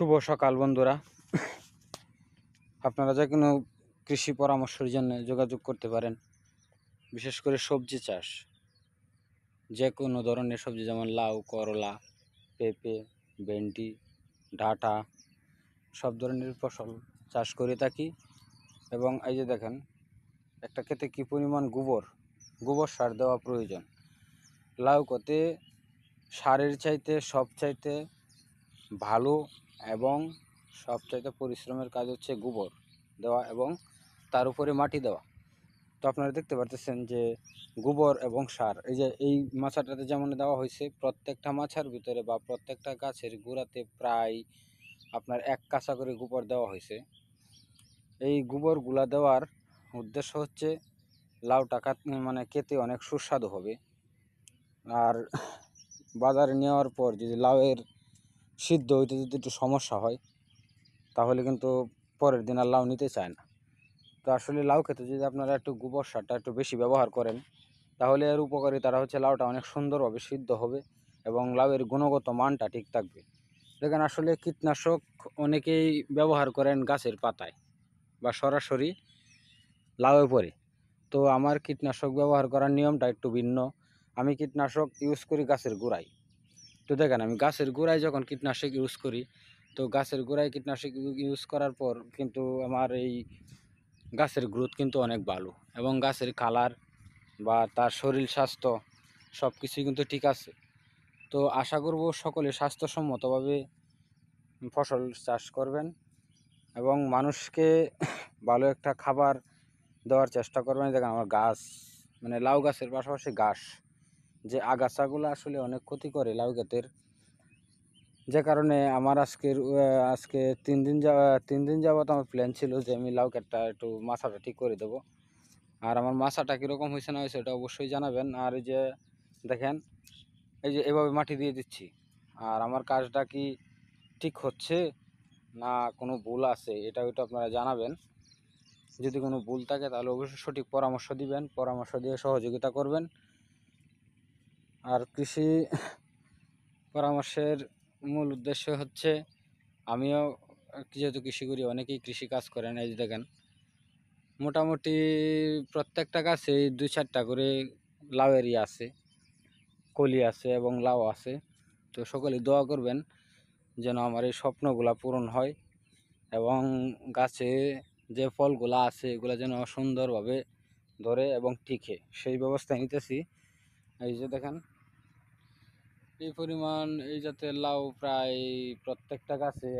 শুভ সকাল বন্ধুরা। আপনারা যে কোনো কৃষি পরামর্শের জন্য যোগাযোগ করতে পারেন। বিশেষ করে সবজি চাষ, যে কোনো ধরনের সবজি যেমন লাউ, করলা, পেঁপে, ভেন্ডি, ডাঁটা সব ধরনের ফসল চাষ করে থাকি। এবং এই যে দেখেন, একটা ক্ষেতে কী পরিমাণ গোবর সার দেওয়া প্রয়োজন। লাউ ক্ষেতে সারের চাইতে সবচাইতে ভালো এবং সবচাইতে পরিশ্রমের কাজ হচ্ছে গোবর দেওয়া এবং তার উপরে মাটি দেওয়া। তো আপনারা দেখতে পারতেছেন যে গোবর এবং সার এই মাচাটাতে যেমন দেওয়া হয়েছে, প্রত্যেকটা মাচার ভিতরে বা প্রত্যেকটা গাছের গোড়াতে প্রায় আপনার 1 কাঁচা করে গোবর দেওয়া হয়েছে। এই গোবরগুলা দেওয়ার উদ্দেশ্য হচ্ছে লাউটা খেতে অনেক সুস্বাদু হবে। আর বাজারে নেওয়ার পর যদি লাউয়ের সিদ্ধ হইতে যদি একটু সমস্যা হয়, তাহলে কিন্তু পরের দিন আর লাউ নিতে চায় না। তো আসলে লাউ খেতে যদি আপনারা একটু গোবর সারটা একটু বেশি ব্যবহার করেন, তাহলে এর উপকারিতাটা হচ্ছে লাউটা অনেক সুন্দরভাবে সিদ্ধ হবে এবং লাউয়ের গুণগত মানটা ঠিক থাকবে। দেখেন, আসলে কীটনাশক অনেকেই ব্যবহার করেন গাছের পাতায় বা সরাসরি লাউয়ে পড়ে। তো আমার কীটনাশক ব্যবহার করার নিয়মটা একটু ভিন্ন। আমি কীটনাশক ইউজ করি গাছের গোড়ায়। তো দেখেন, আমি গাছের গোড়ায় যখন কীটনাশক ইউজ করি, তো গাছের গোড়ায় কীটনাশক ইউজ করার পর কিন্তু আমার এই গাছের গ্রোথ কিন্তু অনেক ভালো এবং গাছের কালার বা তার শরীর স্বাস্থ্য সব কিছুই কিন্তু ঠিক আছে। তো আশা করব সকলে স্বাস্থ্যসম্মতভাবে ফসল চাষ করবেন এবং মানুষকে ভালো একটা খাবার দেওয়ার চেষ্টা করবেন। দেখেন, আমার গাছ লাউ গাছের পাশাপাশি ঘাস, যে আগাছাগুলো আসলে অনেক ক্ষতি করে লাউ গাছের, যে কারণে আমার আজকে 3 দিন যাবত আমার প্ল্যান ছিল যে আমি লাউ গাছটা একটু মাথাটা ঠিক করে দেবো। আর আমার মাছাটা কীরকম হয়েছে না হয়েছে এটা অবশ্যই জানাবেন। আর এই যে দেখেন, এই যে এভাবে মাটি দিয়ে দিচ্ছি। আর আমার কাজটা কি ঠিক হচ্ছে না কোনো ভুল আছে, এটা ওইটা আপনারা জানাবেন। যদি কোনো ভুল থাকে তাহলে অবশ্যই সঠিক পরামর্শ দিবেন, পরামর্শ দিয়ে সহযোগিতা করবেন। আর কৃষি পরামর্শের মূল উদ্দেশ্য হচ্ছে, আমিও যেহেতু কৃষি করি, অনেকেই কৃষি কাজ করেন। এই যে দেখেন, মোটামুটি প্রত্যেকটা গাছে 2-4টা করে লাউয়েরই আছে, কলি আছে এবং লাউ আছে। তো সকলেই দোয়া করবেন যেন আমার এই স্বপ্নগুলা পূরণ হয় এবং গাছে যে ফলগুলা আছে এগুলো যেন সুন্দরভাবে ধরে এবং টিকে, সেই ব্যবস্থা নিতেছি। এই যে দেখেন, এই পরিমাণ এই জাতের লাউ প্রায় প্রত্যেকটা গাছে